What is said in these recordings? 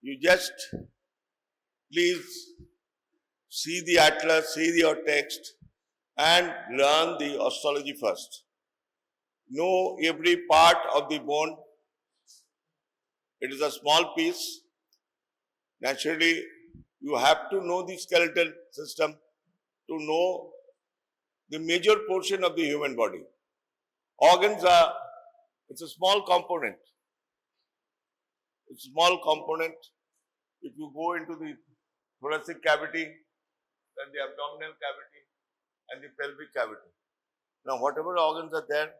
you just please see the atlas, see your text, and learn the osteology first. Know every part of the bone. It is a small piece. Naturally, you have to know the skeletal system to know the major portion of the human body. Organs are, it's a small component. It's a small component. If you go into the thoracic cavity, then the abdominal cavity and the pelvic cavity. Now, whatever organs are there,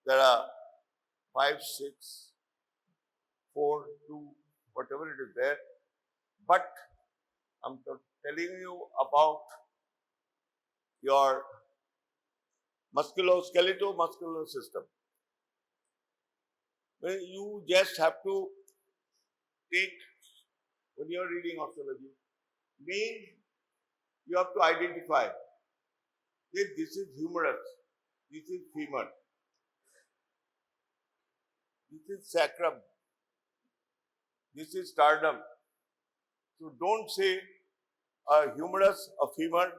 there are 5, 6, 4, 2, whatever it is there. But I'm telling you about your musculoskeletal system. You just have to take, when you are reading osteology, you have to identify that this is humerus, this is femur, this is sacrum, this is sternum. So don't say a humerus, a femur,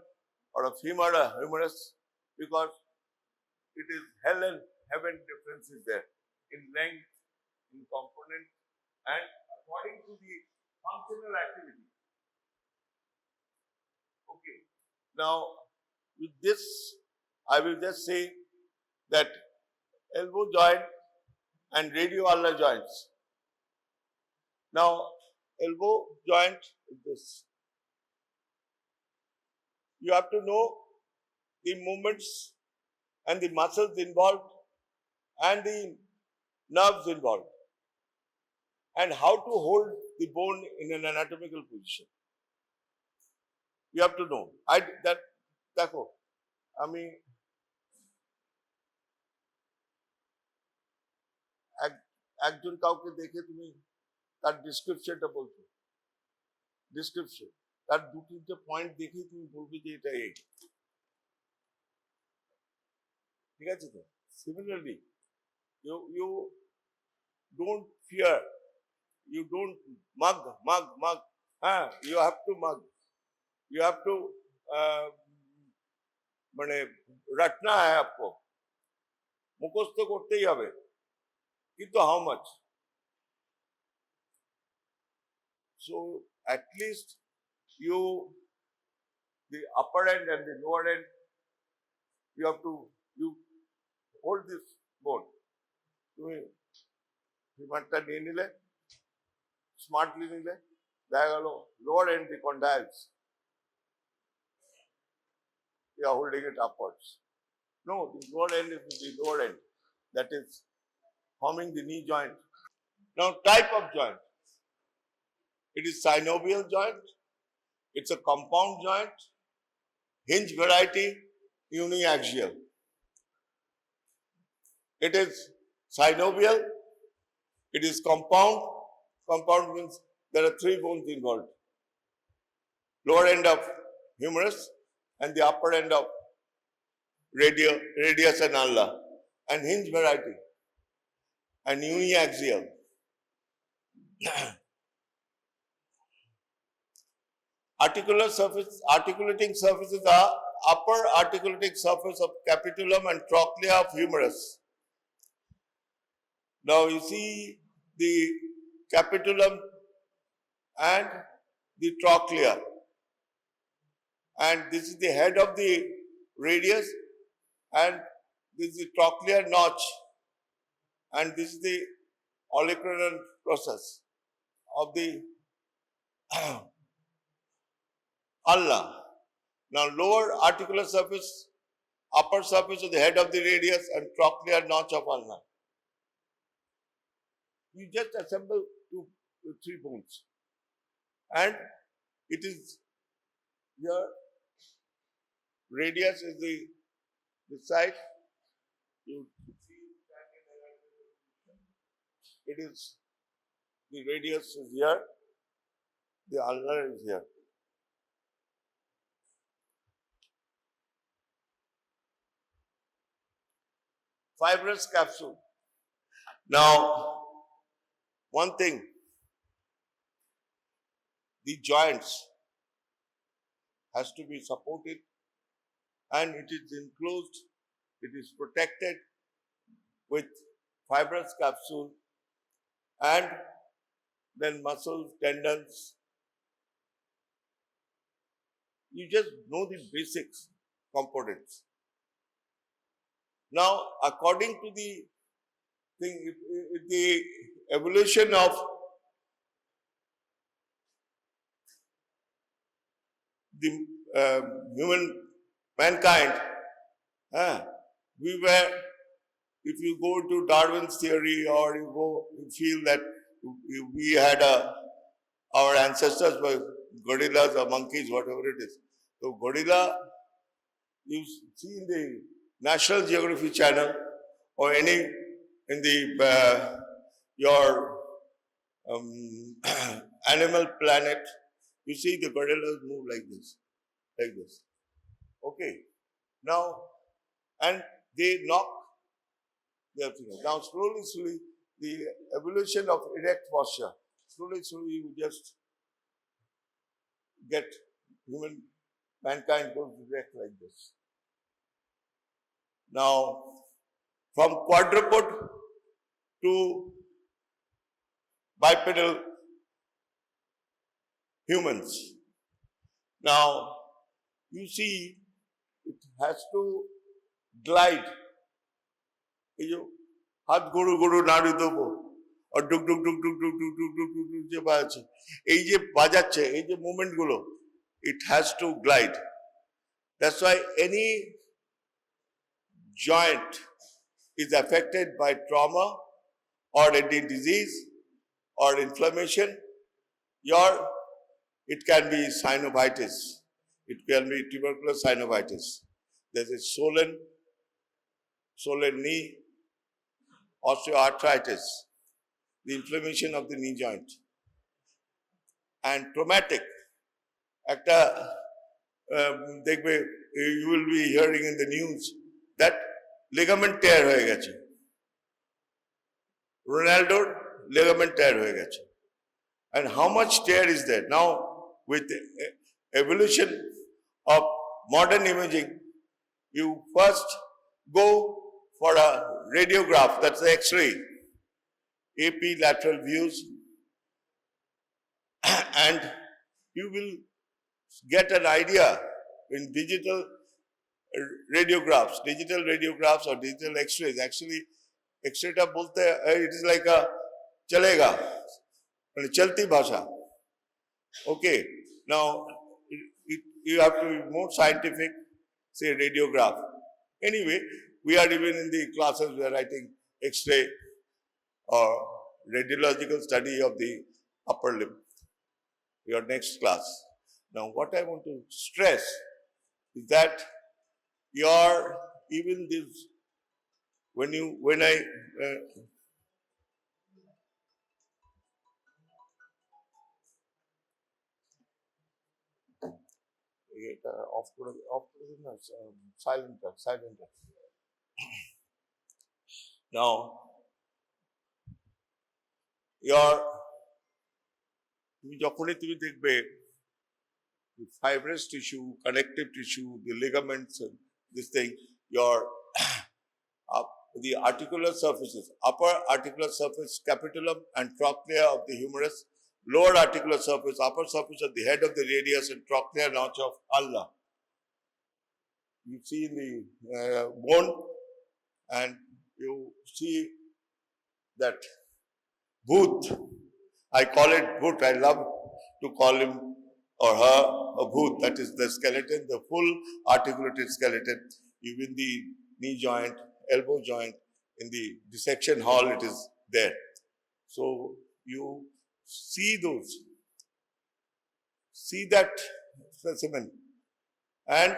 or a femur, a humerus, because it is hell and heaven differences there in length, in component, and according to the functional activity. Okay. Now, with this, I will just say that elbow joint and radioulnar joints. Now, elbow joint is this. You have to know the movements and the muscles involved and the nerves involved, and how to hold the bone in an anatomical position. You have to know. দেখো আমি একজন কাউকে দেখে তুমি তার ডিসক্রিপশনটা বলছো, description তার 2-3টে point দেখেই তুমি বলবে যে এটা এই, ঠিক আছে তো? Similarly you don't fear, you don't mug. You have to mug, you have to মানে रटना है आपको, মুখস্থ করতেই হবে, কিন্তু how much? So at least the upper end and the lower end, you hold this bone. তুমি ফিমারটা নিয়ে নিলে, স্মার্টলি নিলে, দেখা গেল lower end the condyles, you are holding it upwards. No, the lower end is the lower end, that is forming the knee joint. Now, type of joint. It is synovial joint, it's a compound joint, hinge variety, uniaxial. It is synovial, it is compound. Compound means there are 3 bones involved. Lower end of humerus and the upper end of radius and ulna, and hinge variety, and uniaxial. Articulating surfaces are upper articulating surface of capitulum and trochlea of humerus. Now you see the capitulum and the trochlea, and this is the head of the radius, and this is the trochlear notch, and this is the olecranon process of the ulna. Now lower articular surface, upper surface of the head of the radius and trochlear notch of ulna. You just assemble 2-3 bones, and it is here. Radius is the side. You see it is, the radius is here, the ulnar is here. Fibrous capsule. Now, one thing, the joints has to be supported and it is enclosed, it is protected with fibrous capsule and then muscles, tendons. You just know the basics components. Now, according to the thing, the evolution of the mankind, we were, if you go to Darwin's theory or you feel that we had our ancestors were gorillas or monkeys, whatever it is. So gorilla, you see in the National Geography channel or any in the your Animal Planet, you see the gorillas move like this, like this. Okay. Now, and they knock their fingers. Now, slowly, the evolution of erect posture, slowly, you just get mankind goes erect like this. Now, from quadruped to bipedal humans. Now, you see, it has to glide. হাত গরু গরু নাড়ু দেবো আর ডুক ডুক ডুক ডুক ডুক ডুক ডুক ডুক ডুক যে বাজাচ্ছে, এই যে বাজাচ্ছে, এই যে মুভমেন্ট গুলো, it has to glide. That's why any joint is affected by trauma or any disease or inflammation, it can be synovitis, it can be tuberculous synovitis. There's a swollen knee, osteoarthritis, the inflammation of the knee joint, and traumatic. You will be hearing in the news that ligament tear হয়ে গেছে, Ronaldo's ligament tear হয়ে গেছে. And how much tear is there? Now, with the evolution of modern imaging, you first go for a radiograph, that's the X-ray, AP lateral views, and you will get an idea in digital radiographs or digital X-rays. Actually, X-ray ta bolte, it is like a chalega, chalti bhasha. Okay, now you have to be more scientific, say radiograph. Anyway, we are even in the classes, we are writing X-ray or radiological study of the upper limb, your next class. Now, what I want to stress is that even this, when I silent. Now, যখনই তুমি দেখবে fibrous tissue, connective tissue, the ligaments, and this thing, the articular surfaces, upper articular surface, capitulum and trochlea of the humerus, lower articular surface, upper surface of the head of the radius and trochlear notch of Allah. You see in the bone, and you see that Bhoot. I call it Bhoot. I love to call him or her a Bhoot. That is the skeleton, the full articulated skeleton. Even the knee joint, elbow joint, in the dissection hall, it is there. So you see that specimen, and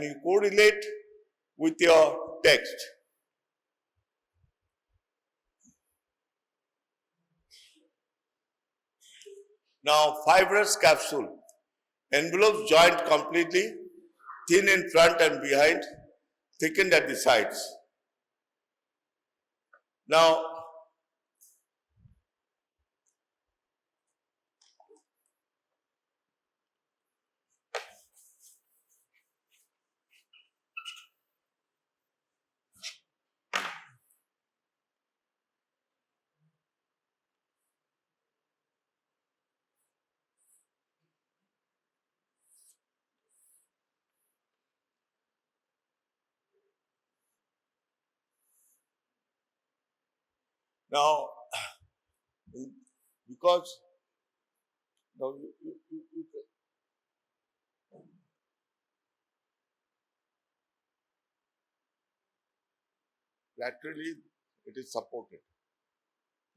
you correlate with your text. Now, fibrous capsule envelopes joint completely, thin in front and behind, thickened at the sides. Now, Now, because now laterally it is supported.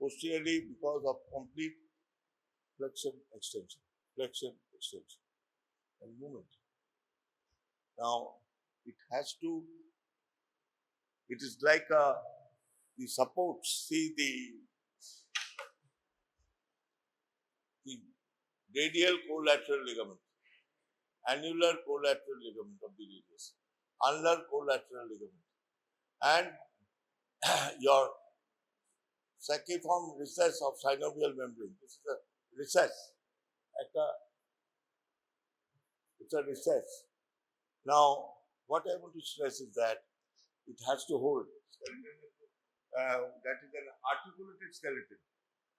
Posteriorly, because of complete flexion, extension, and movement. Now, it has to, it is like the supports, see the radial collateral ligament, annular collateral ligament of the radius, ulnar collateral ligament, and your saciform recess of synovial membrane. This is a recess. It's a recess. Now, what I want to stress is that it has to hold. That is an articulated skeleton,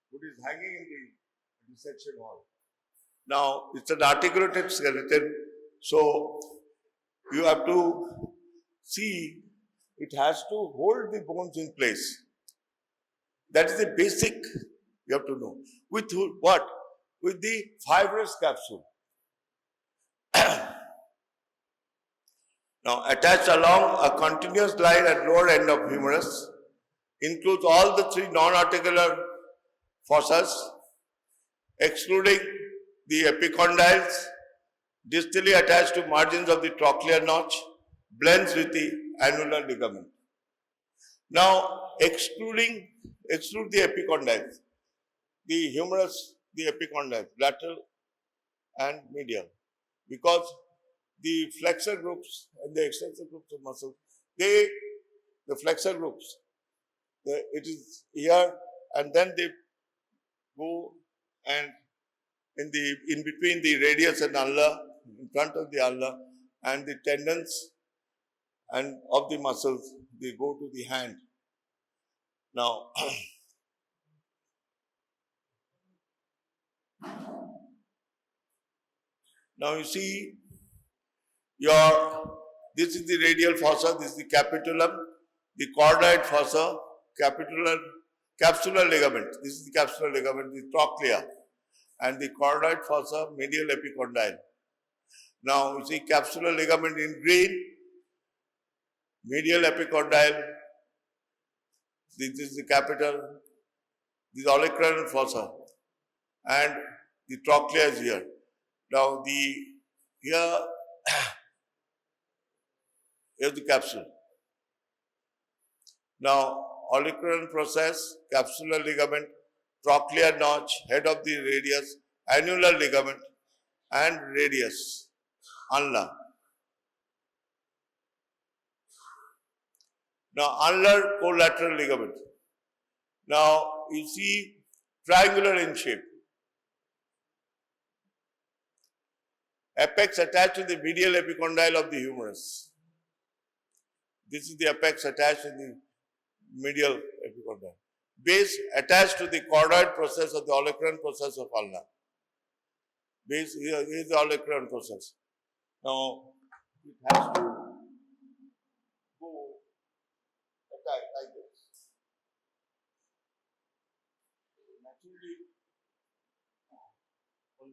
which is hanging in the dissection hall. Now, it's an articulated skeleton, so you have to see it has to hold the bones in place. That is the basic you have to know. With what? With the fibrous capsule. Now, attached along a continuous line at lower end of humerus, includes all the three non-articular fossas, excluding the epicondyles, distally attached to margins of the trochlear notch, blends with the annular ligament. Now, exclude the epicondyles, the humerus, the epicondyles, lateral and medial, because the flexor groups and the extensor groups of muscles, the flexor groups, it is here, and then they go and in between the radius and ulna, in front of the ulna, and the tendons and of the muscles, they go to the hand. Now, now you see this is the radial fossa, this is the capitulum, the chordoid fossa, capsular ligament, this is the capsular ligament, the trochlea, and the chordoid fossa, medial epicondyle. Now you see capsular ligament in green, medial epicondyle, this is the capital, this is olecranon fossa, and the trochlea is here. Now here's the capsule. Now, olecranon process, capsular ligament, trochlear notch, head of the radius, annular ligament, and radius, ulna. Now, ulnar collateral ligament. Now, you see triangular in shape. Apex attached to the medial epicondyle of the humerus. This is the apex attached to the medial epicondyle. Base attached to the chordoid process of the olecranon process of ulna. Base here is the olecranon process. Now, it has to go like this. Naturally,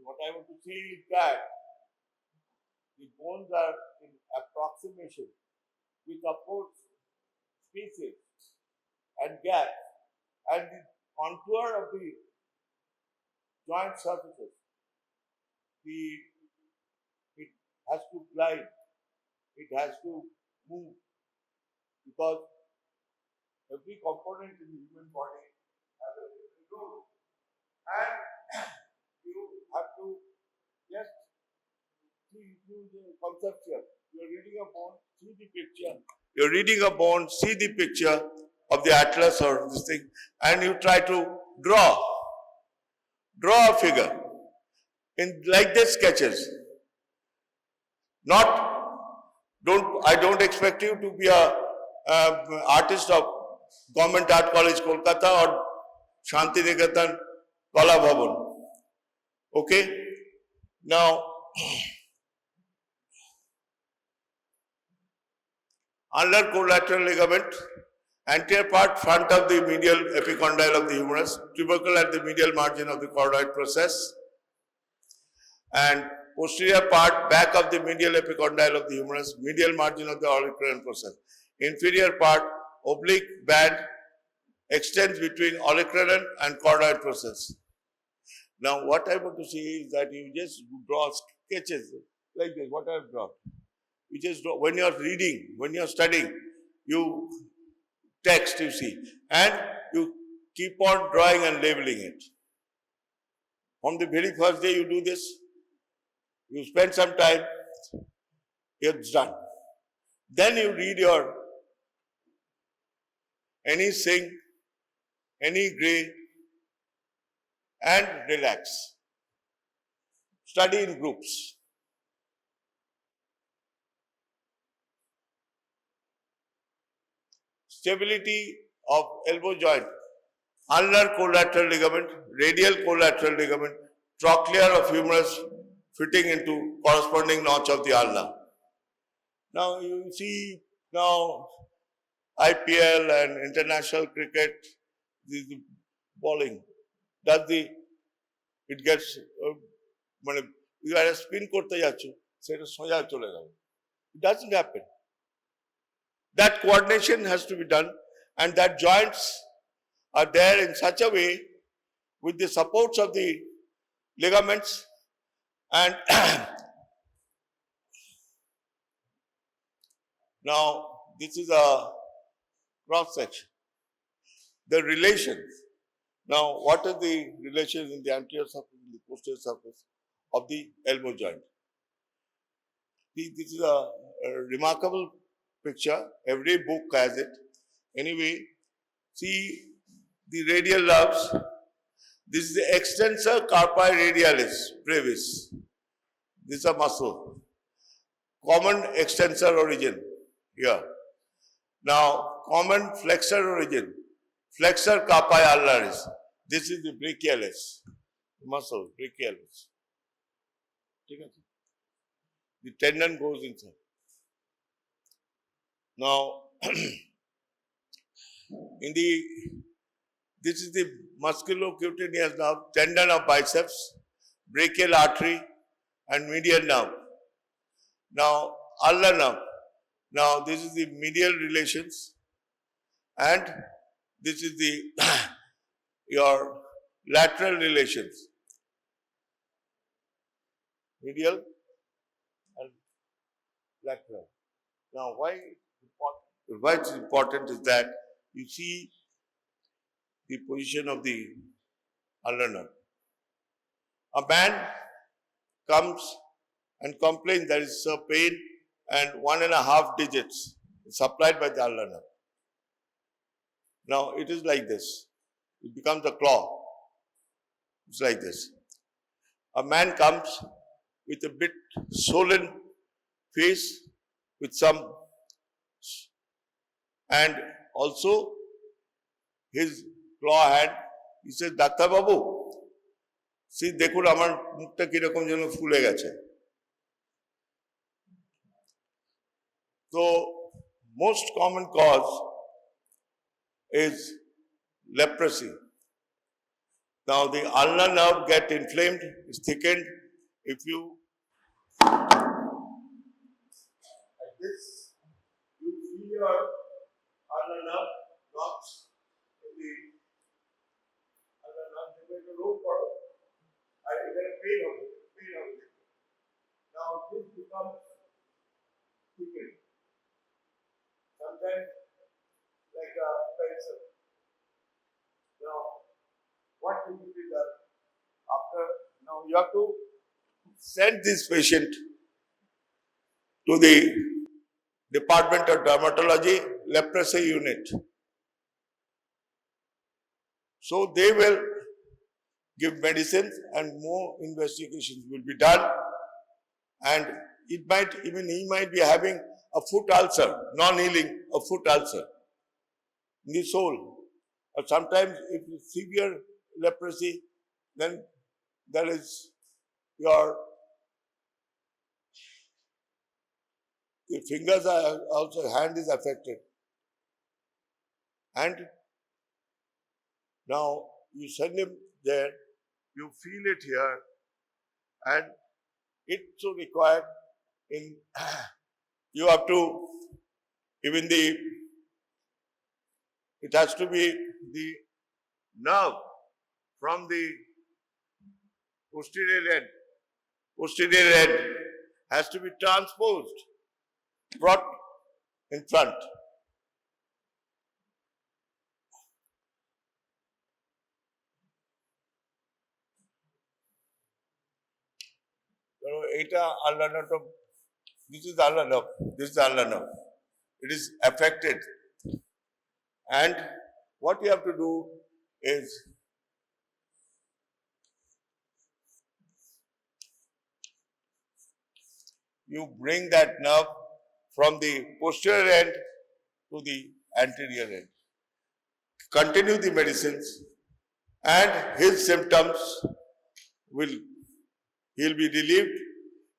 what I want to see is that the bones are in approximation with upward spaces and gaps, and the contour of the joint surfaces. It has to glide, it has to move, because every component in the human body has a different role, and you have to just see the concept here. You're reading a bone, see the picture. You're reading a bone, see the picture of the atlas or this thing, and you try to draw a figure in like this sketches. I don't expect you to be a artist of Government Art College, Kolkata, or Santiniketan, Kala Bhavan. Okay? Now, ulnar collateral ligament Anterior part, front of the medial epicondyle of the humerus, tubercle at the medial margin of the choroid process, and posterior part, back of the medial epicondyle of the humerus, medial margin of the olecranon process. Inferior part, oblique band, extends between olecranon and choroid process. Now, what I want to see is that you just draw sketches like this, what I have drawn. You just draw, when you are reading, when you are studying, you text, you see, and you keep on drawing and labeling it. On the very first day you do this, you spend some time, it's done. Then you read your any sing, any gray, and relax. Study in groups. Stability of elbow joint, ulnar collateral ligament, radial collateral ligament, trochlear of humerus fitting into corresponding notch of the ulna. Now you see now IPL and international cricket, the bowling, it gets, you are a spin korte jaccho, সেটা সোজা চলে যাবে. It doesn't happen. That coordination has to be done, and that joints are there in such a way with the supports of the ligaments and now this is a cross section. The relations. Now, what are the relations in the anterior surface and the posterior surface of the elbow joint? This is a remarkable picture. Every book has it. Anyway, see the radial nerves. This is the extensor carpi radialis brevis. This is a muscle. Common extensor origin here. Now, common flexor origin. Flexor carpi ulnaris. This is the brachialis muscle, brachialis. The tendon goes inside. Now, this is the musculocutaneous nerve, tendon of biceps, brachial artery, and medial nerve. Now, ulnar nerve. Now, this is the medial relations, and this is the your lateral relations. Medial and lateral. Now, why it's important is that you see the position of the ulnar nerve. A man comes and complains there is a pain and 1.5 digits supplied by the ulnar nerve. Now, it is like this. It becomes a claw. It's like this. A man comes with a bit swollen face with some, and also his claw hand. He says, Dr. Babu, see, দেখুন আমার মুখটা কিরকম যেন ফুলে গেছে. So, most common cause is leprosy. Now, the ulnar nerve get inflamed, is thickened. If you like this, you feel your ulnar nerve knots in the ulnar nerve. You make a rope for it, and you get a pain of it. Now, this becomes thickened. Sometimes like a pencil. Now, what will be done after? Now, you have to send this patient to the Department of Dermatology leprosy unit. So, they will give medicines and more investigations will be done, and he might be having a foot ulcer, non-healing, a foot ulcer in the sole. Or sometimes if it's severe leprosy, then there is the fingers are also, hand is affected. And now you send him there, you feel it here, and it so required in you have to even it has to be the nerve from the posterior end has to be transposed, brought in front. This is ulnar nerve. This is ulnar nerve. It is affected. And what you have to do is you bring that nerve from the posterior end to the anterior end. Continue the medicines and his symptoms he'll be relieved.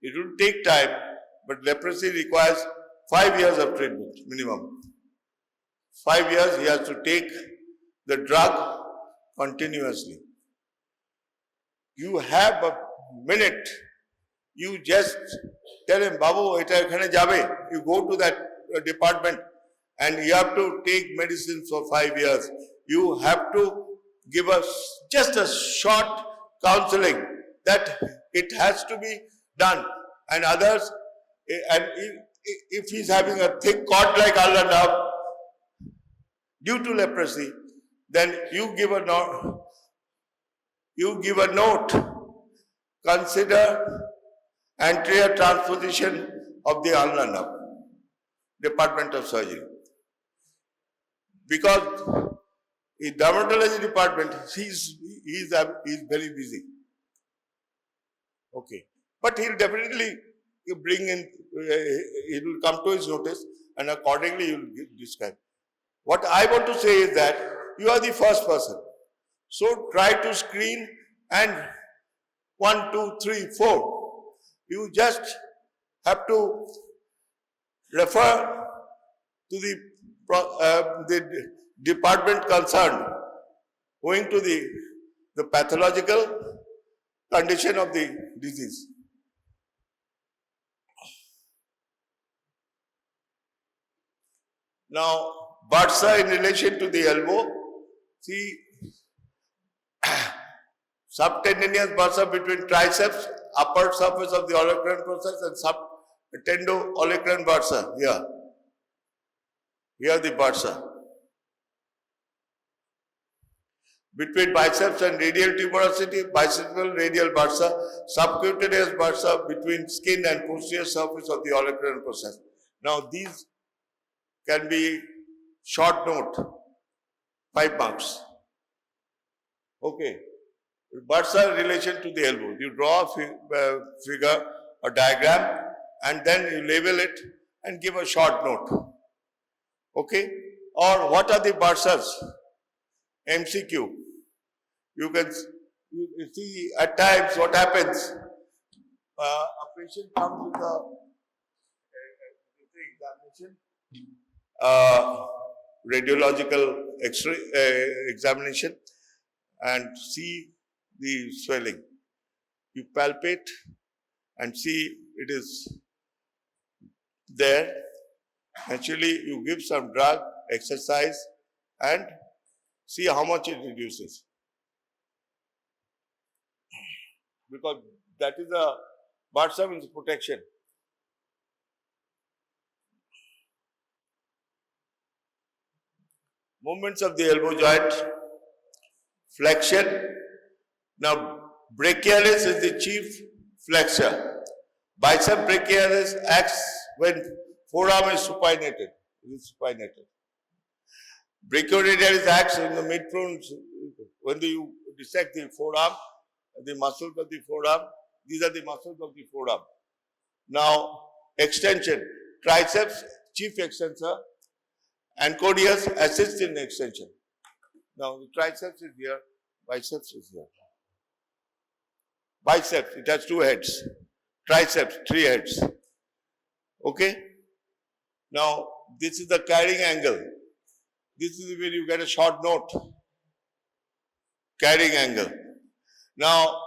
It will take time, but leprosy requires 5 years of treatment minimum. 5 years he has to take the drug continuously. You have a minute. You just tell him, Babu, eta ekhane jabe. You go to that department and you have to take medicine for 5 years. You have to give us just a short counseling that it has to be done. And others, and if he's having a thick cord like ulnar nerve due to leprosy, then you give a note. Consider anterior transposition of the ulnar nerve, Department of Surgery. Because in dermatology department, he's very busy. Okay. But he'll definitely bring in, it will come to his notice and accordingly he will describe. What I want to say is that you are the first person. So try to screen and 1, 2, 3, 4. You just have to refer to the department concerned, owing to the pathological condition of the disease. Now, bursa in relation to the elbow, see, subtendinous bursa between triceps, upper surface of the olecranon process, and subtendo-olecranon bursa here. Here the bursa. Between biceps and radial tuberosity, bicephal radial bursa, subcutaneous bursa between skin and posterior surface of the olecranon process. Now these can be short note, 5 marks. Okay. Bursa in relation to the elbow. You draw a figure, a diagram, and then you label it and give a short note. Okay? Or what are the bursas? MCQ. You can see at times what happens. A patient comes with a examination, radiological X-ray examination, and see the swelling. You palpate and see it is there. Actually, you give some drug, exercise, and see how much it reduces. Because that is a bursa means protection. Movements of the elbow joint, flexion. Now, brachialis is the chief flexor. Bicep brachialis acts when forearm is supinated. It is supinated. Brachioradialis acts in the midprone. When you dissect the forearm, the muscles of the forearm, these are the muscles of the forearm. Now, extension. Triceps, chief extensor, and codius assists in extension. Now, the triceps is here, biceps is here. Biceps, it has 2 heads. Triceps, 3 heads. Okay? Now, this is the carrying angle. This is where you get a short note, carrying angle. Now,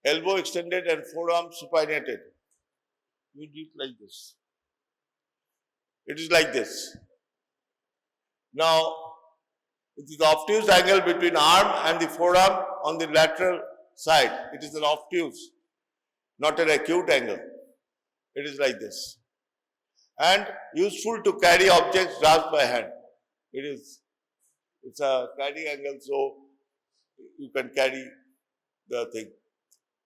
elbow extended and forearm supinated. You do it like this. It is like this. Now, it is the obtuse angle between arm and the forearm on the lateral side. It is an obtuse, not an acute angle. It is like this. And useful to carry objects grasped by hand. It's a carrying angle, so you can carry the thing.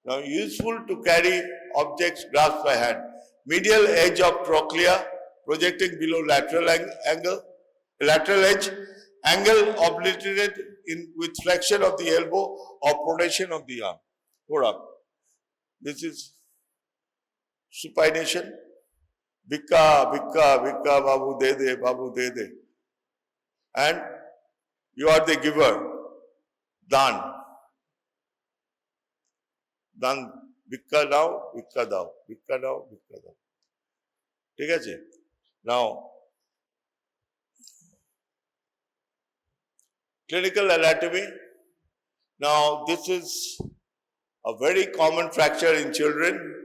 Now, useful to carry objects grasped by hand. Medial edge of trochlea projecting below lateral angle, lateral edge, angle obliterated with flexion of the elbow or pronation of the arm, forearm. This is supination. Bikka, babu de de. And you are the giver. Dan. Dan. Bikka now, bikka dao. Bikka now, bikka dao. ठीक है? Now, clinical anatomy. Now, this is a very common fracture in children.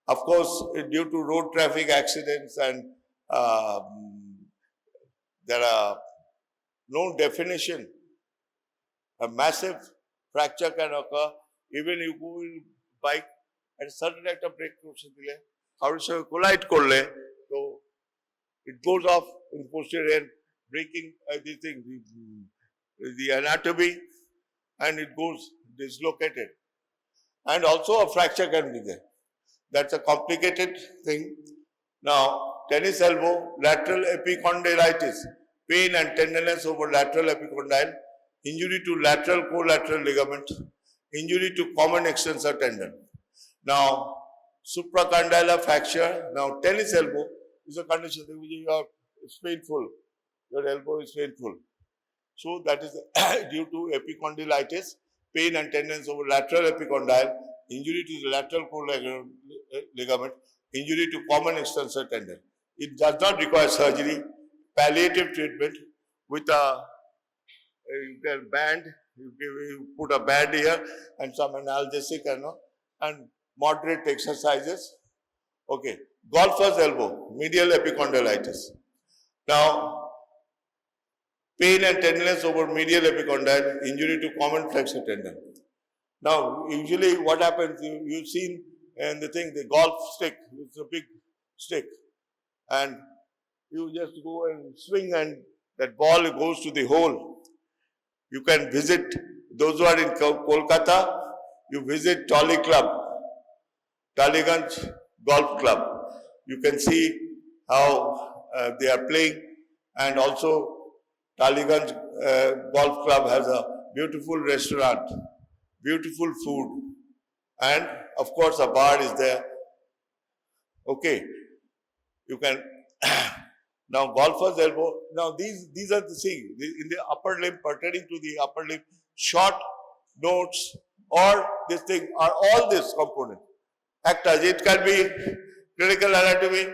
Of course, due to road traffic accidents and there are no definition. A massive fracture can occur even if you go in bike and sudden একটা break করছে দিলে কারোর সঙ্গে collide করলে তো it goes off in posterior end, breaking this thing, the anatomy, and it goes dislocated. And also a fracture can be there. That's a complicated thing. Now, tennis elbow, lateral epicondylitis, pain and tenderness over lateral epicondyle, injury to lateral collateral ligament, injury to common extensor tendon. Now, supracondylar fracture. Now, tennis elbow is a condition that it's painful. Your elbow is painful. So, that is due to epicondylitis, pain and tenderness over lateral epicondyle, injury to the lateral collateral ligament, injury to common extensor tendon. It does not require surgery. Palliative treatment with a band. You put a band here and some analgesic and moderate exercises. Okay. Golfer's elbow, medial epicondylitis. Now, pain and tenderness over medial epicondyle, injury to common flexor tendon. Now, usually what happens, you've seen in the thing, the golf stick, it's a big stick. And you just go and swing and that ball goes to the hole. You can visit, those who are in Kolkata, you visit Tolly Club, Taliganj Golf Club. You can see how they are playing, and also Taliganj Golf Club has a beautiful restaurant, beautiful food, and of course a bar is there. Okay, you can now golfer's elbow. Now these are the things in the upper limb, pertaining to the upper limb, short notes or this thing are all this component. Actors, it can be critical anatomy,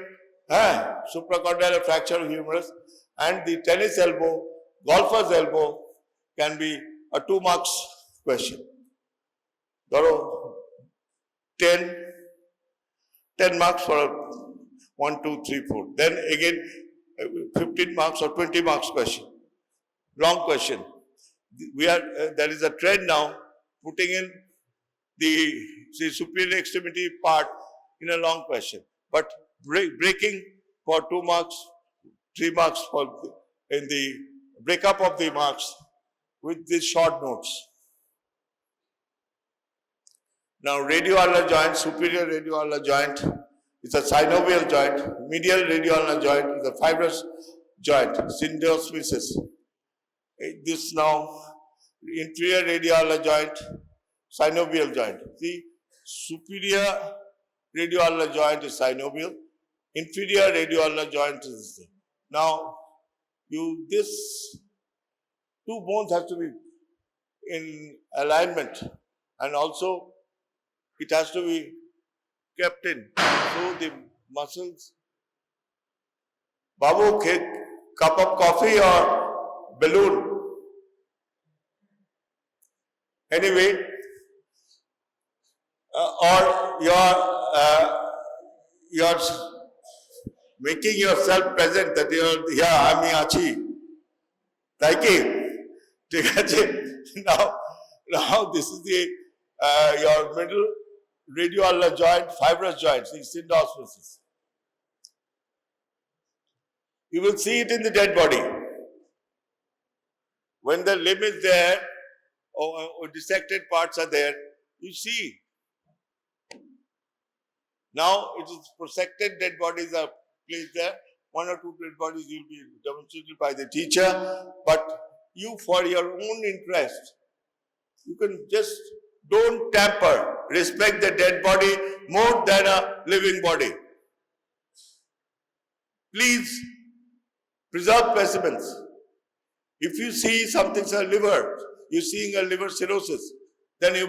supracondylar fracture of humerus, and the tennis elbow, golfer's elbow can be a 2 marks question. 10 marks for 1, 2, 3, 4. Then again 15 marks or 20 marks question. Long question. There is a trend now putting in the superior extremity part in a long question, but breaking for 2 marks, 3 marks for in the breakup of the marks with these short notes. Now, radioulnar joint, superior radioulnar joint is a synovial joint. Medial radioulnar joint is a fibrous joint, syndesmosis. This now, inferior radioulnar joint, synovial joint. See, superior radioulnar joint is synovial, inferior radioulnar joint is this thing. Now, this 2 bones have to be in alignment, and also it has to be kept in. So the muscles Babu, cup of coffee or balloon? Anyway, or you're making yourself present that you're, yeah, আমি আছি, তাই কি? ঠিক আছে? Now this is the your middle radioulnar joint, fibrous joints, the syndosmosis. You will see it in the dead body. When the limb is there, or dissected parts are there, you see. Now it is prosected dead bodies are placed there. One or two dead bodies will be demonstrated by the teacher, but you, for your own interest, you can just don't tamper. Respect the dead body more than a living body. Please preserve specimens. If you see something's a liver, you're seeing a liver cirrhosis, then you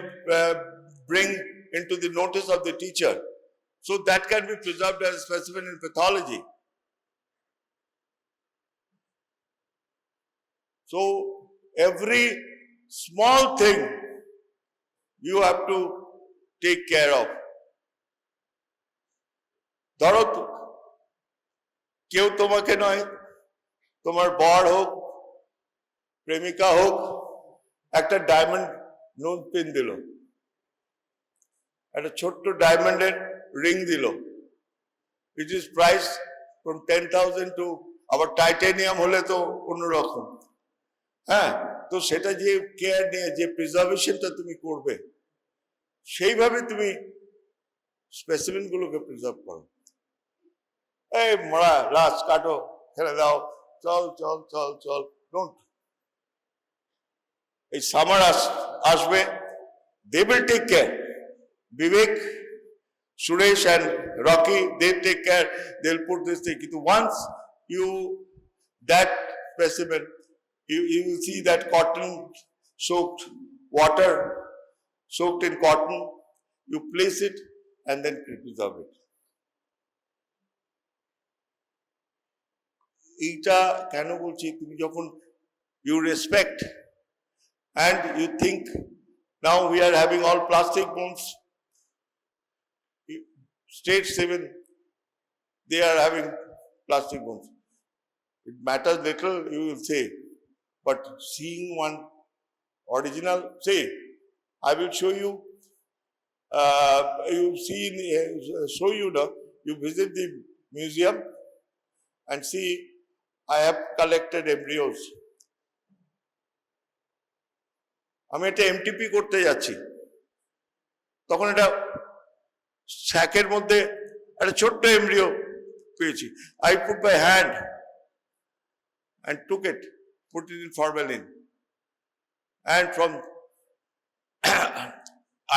bring into the notice of the teacher. So that can be preserved as a specimen in pathology. So every small thing you have to take care of. ধরো কেউ তোমাকে নয়, তোমার বর হোক, প্রেমিকা হোক, একটা ডায়মন্ড নোজ পিন দিল, একটা ছোট্ট ডায়মন্ডের রিং দিল, it is price from 10,000 to আবার টাইটেনিয়াম হলে তো অন্যরকম। হ্যাঁ, তো সেটা যে কেয়ার নিয়ে যে প্রিজার্ভেশনটা তুমি করবে, সেইভাবে তুমি স্পেসিমেন গুলোকে প্রিজার্ভ করো। এই মরা লাশ কাটো, ফেলে দাও, চল চল চল চল, ডোন্ট। এই সামার আসবে, they will take care. Vivek, Suresh and Rocky, they take care, they'll put this thing. Once you, that specimen, you will see that cotton soaked, water soaked in cotton, you place it and then preserve it. এইটা কেন বলছি, তুমি যখন you respect and you think, now we are having all plastic bones, state 7, they are having plastic bones. It matters little, you will say, but seeing one original, say, I will show you, you see, show you now, you visit the museum and see, I have collected embryos. আমি একটা MTP করতে যাচ্ছি, তখন এটা স্যাকের মধ্যে একটা ছোট্ট embryo পেয়েছি। I put my hand and took it, put it in formalin, and from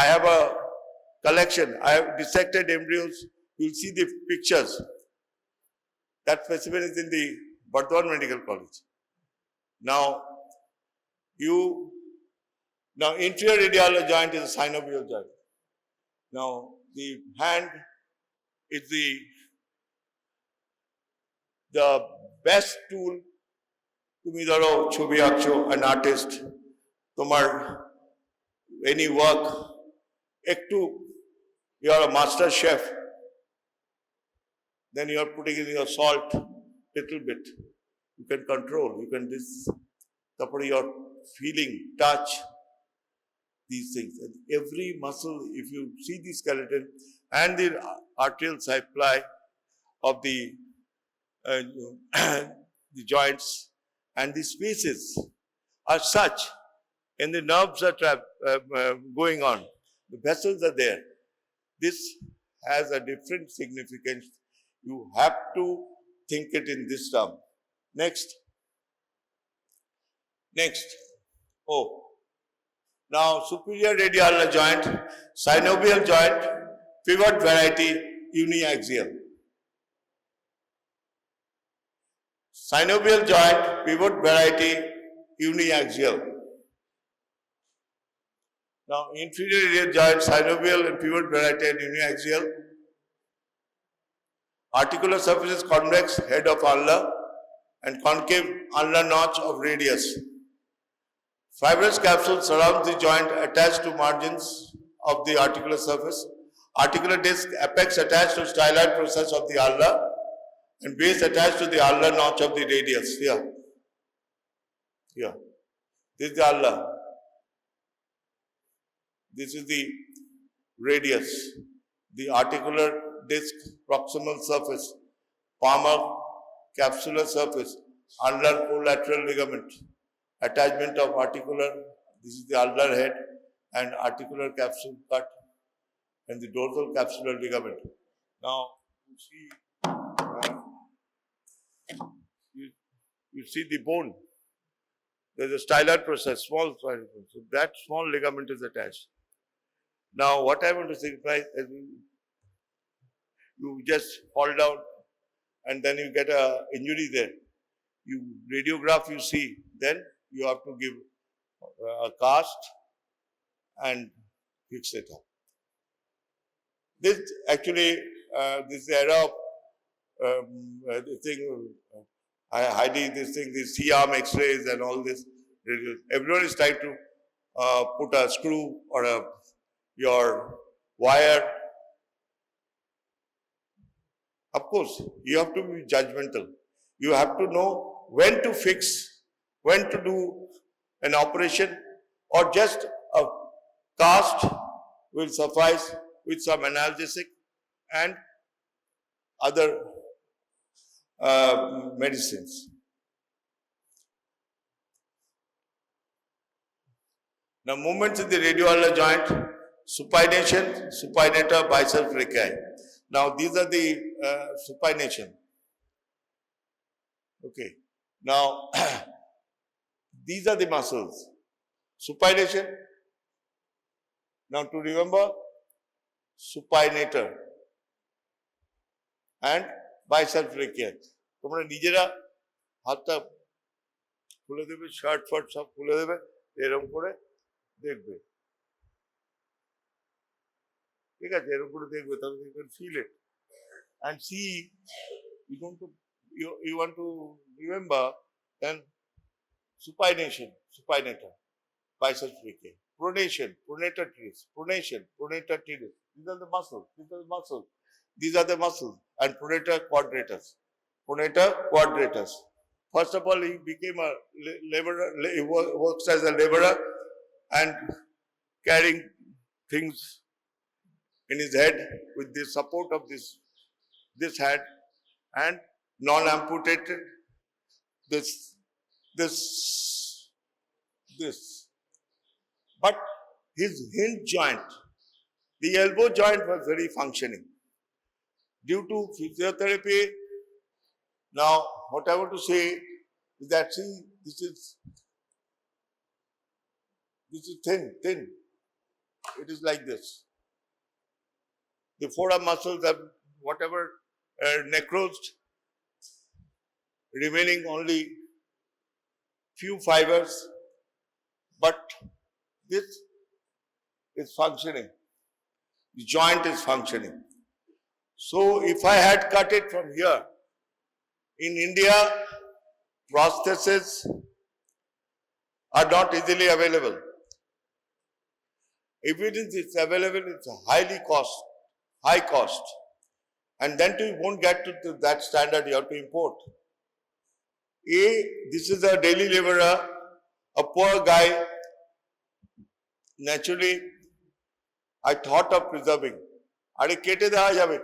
I have a collection, I have dissected embryos, you'll see the pictures. That specimen is in the Bardhaman Medical College. Now inferior radial joint is a synovial joint. Now the hand is the best tool. তুমি ধরো ছবি আঁকছো, an artist, তোমার any work, একটু you are a master chef, then you are putting in your salt little bit, you can control, you can this, তারপরে your feeling, touch, these things. And every muscle, if you see the skeleton and the arterial supply of the joints and the spaces are such, and the nerves are going on, the vessels are there. This has a different significance. You have to think it in this term. Next. Oh. Now, superior radial joint, synovial joint, pivot variety, uniaxial. Synovial joint, pivot variety, uniaxial. Now, inferior radial joint, synovial and pivot variety and uniaxial Articular surface is convex head of ulnar and concave ulnar notch of radius. Fibrous capsule surrounds the joint attached to margins of the articular surface. Articular disc apex attached to styloid process of the ulnar and base attached to the ulnar notch of the radius. Here. Here. This is the ulnar. This is the radius. The articular disc proximal surface, palmar capsular surface, ulnar collateral ligament, attachment of articular, this is the ulnar head and articular capsule cut and the dorsal capsular ligament. Now, you see the bone. There is a styloid process, small styloid process. So that small ligament is attached. Now, what I want to signify is you just fall down and then you get an injury there. You radiograph, you see, then you have to give a cast and fix it up. This actually, this era of this thing, hiding this thing, the C-arm X-rays and all this, everyone is trying to put a screw or your wire. Of course, you have to be judgmental. You have to know when to fix, when to do an operation, or just a cast will suffice with some analgesic and other medicines. Now, movements in the radioulnar joint, supination, supinator, biceps brachii. Now, these are the supination. Okay. Now, these are the muscles. Supination. Now, to remember, supinator and biceps brachii. তোমরা নিজেরা হাতটা খুলে দেবে, shirt fart সব খুলে দেবে, এরকম করে দেখবে। ঠিক আছে, এরকম করে দেখবে, তাহলে you can feel it and see. You want to remember then supination, supinator, biceps brachii, pronation, pronator teres, pronation, pronator teres. These are the muscles. These are the muscles. These are the muscles and pronator quadratus. Pronator quadratus. First of all, he became a laborer. He works as a laborer and carrying things in his head with the support of this head and non-amputated this. But his hinge joint, the elbow joint was very functioning. Due to physiotherapy, now what I want to say is that, see, this is thin. It is like this. The forearm muscles have whatever necrosed, remaining only few fibers, but this is functioning. The joint is functioning. So if I had cut it from here, in India, prostheses are not easily available. If it is available, it's high cost. And then you won't get to that standard, you have to import. This is a daily laborer, a poor guy. Naturally, I thought of preserving. আরে কেটে দেওয়া যাবে,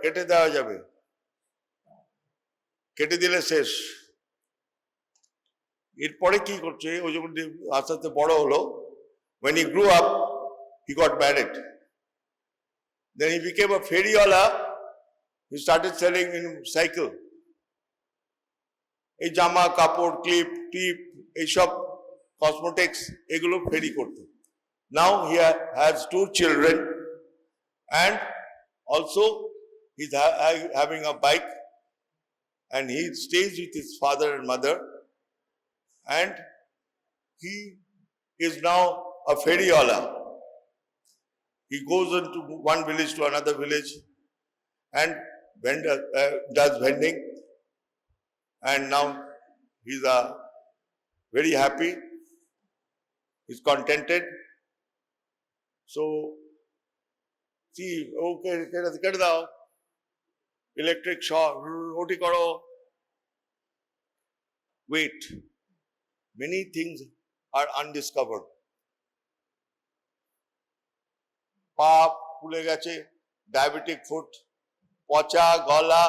কেটে দিলে শেষ। এরপরে কি করছে, ও যখন আস্তে আস্তে বড় হলো, when he grew up, he got married. Then he became a ফেরিওয়ালা. He started selling in cycle. এই জামা কাপড়, ক্লিপ, টিপ, এইসব কসমেটিক্স, এগুলো ফেরি করতো। Now he has 2 children and also he's having a bike and he stays with his father and mother and he is now a feriwala. He goes into one village to another village and does vending, and now he's very happy, he's contented. So, see, okay, get the electric shock, roti karo. Wait, many things are undiscovered. পা ফুলে গেছে, diabetic foot, পচা গলা,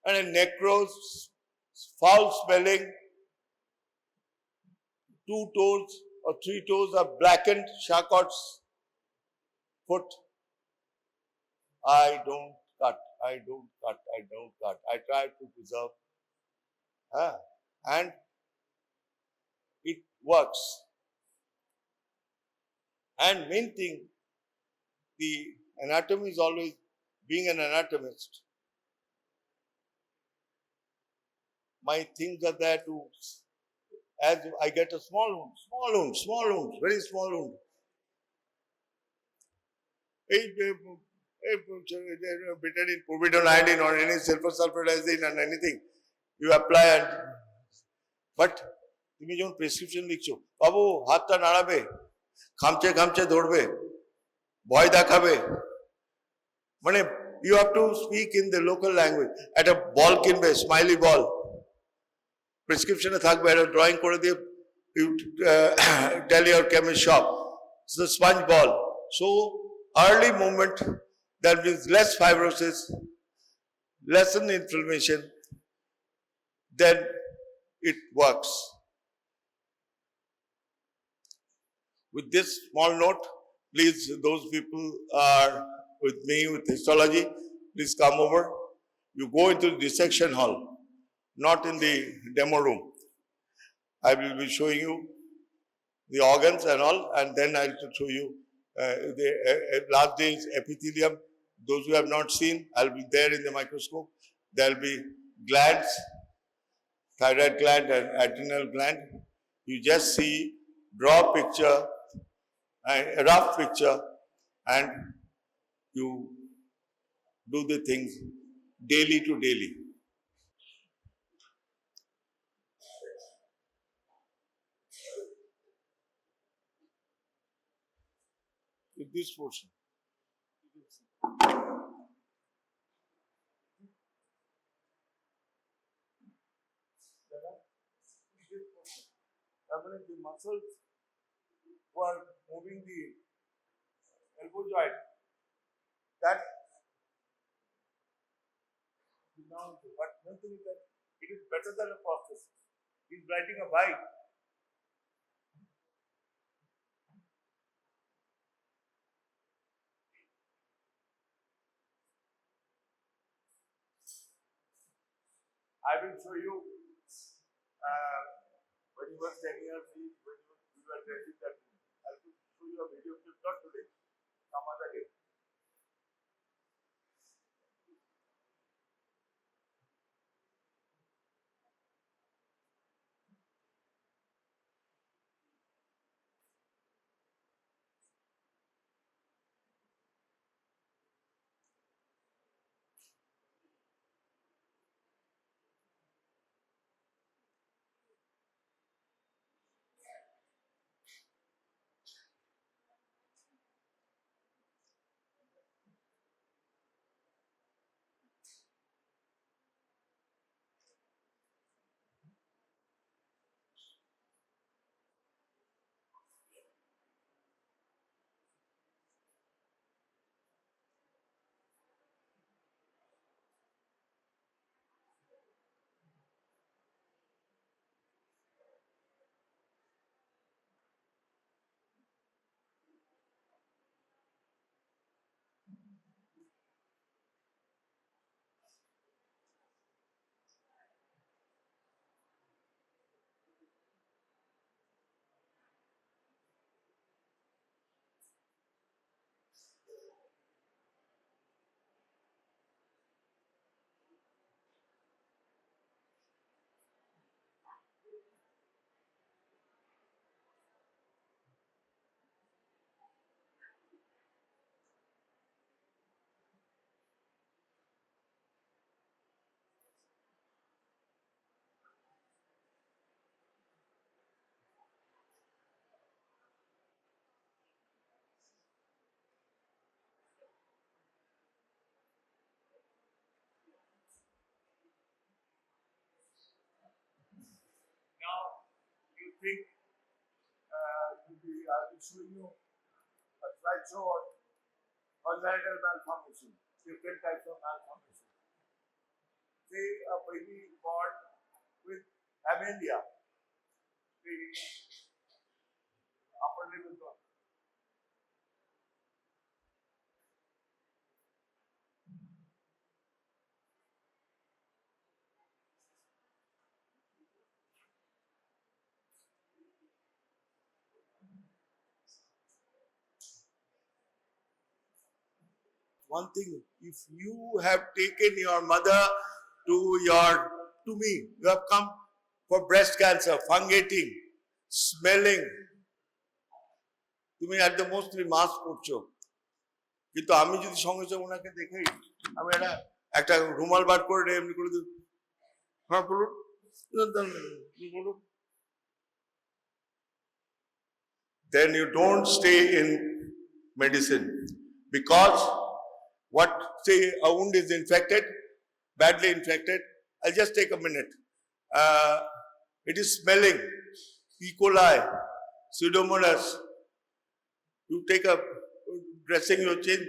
and a necrosis, foul smelling, 2 toes or 3 toes are blackened, Charcot's foot. I don't cut. I try to preserve. And it works. And main thing, the anatomy is always, being an anatomist, my things are there to, as I get a small wound, very small wound. Better in povidone or any sulfur-sulfurizine and anything, you apply and, but তুমি যখন prescription লিখছো, বাবু হাতটা নাড়াবে, খামচে খামচে ধরবে, ভয় দেখাবে, মানে you have to speak in the local language. একটা বল কিনবে, স্মাইলি বল, প্রেসক্রিপশনে থাকবে, একটা ড্রয়িং করে দিয়ে, you tell your chemist shop, it's a sponge ball. So early movement, that means less fibrosis, lessen inflammation, then it works. With this small note, please, those people are with me with histology, please come over. You go into the dissection hall, not in the demo room. I will be showing you the organs and all, and then I'll show you the last day is epithelium. Those who have not seen, I'll be there in the microscope. There'll be glands, thyroid gland and adrenal gland. You just see, draw a picture, a rough picture, and you do the things daily to daily. With this portion. The muscles who are moving the elbow joint, that but one thing is that it is better than a prosthesis. He's riding a bike. I will show you when you were 10 years old, when you were dressing that. I will show you a video clip, not today, some other day. think I'll be showing you a slideshow on congenital malformation, different types of malformation. Say a baby born with amelia, the upper limb is gone. One thing, if you have taken your mother to me, you have come for breast cancer, fungating, smelling, তুমি at the most তুমি mask করছো, কিন্তু আমি যদি সঙ্গে সঙ্গে ওনাকে দেখাই, আমি একটা রুমাল বার করে এমনি করে দিই, হ্যাঁ বলুন, then you don't stay in medicine, because what, say a wound is infected, badly infected, I'll just take a minute. It is smelling, E. coli, Pseudomonas. You take a dressing, your chin,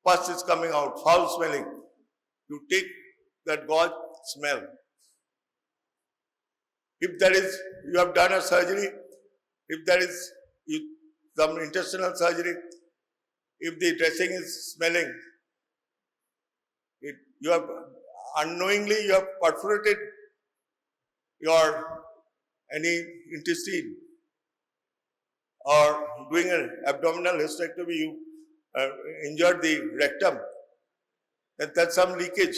pus is coming out, foul smelling. You take that gauze, smell. If there is, you have done a surgery, if there is some intestinal surgery, if the dressing is smelling, you have unknowingly you have perforated your any intestine, or doing an abdominal hysterectomy, you injured the rectum, that's some leakage,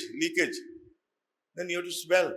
then you have to smell.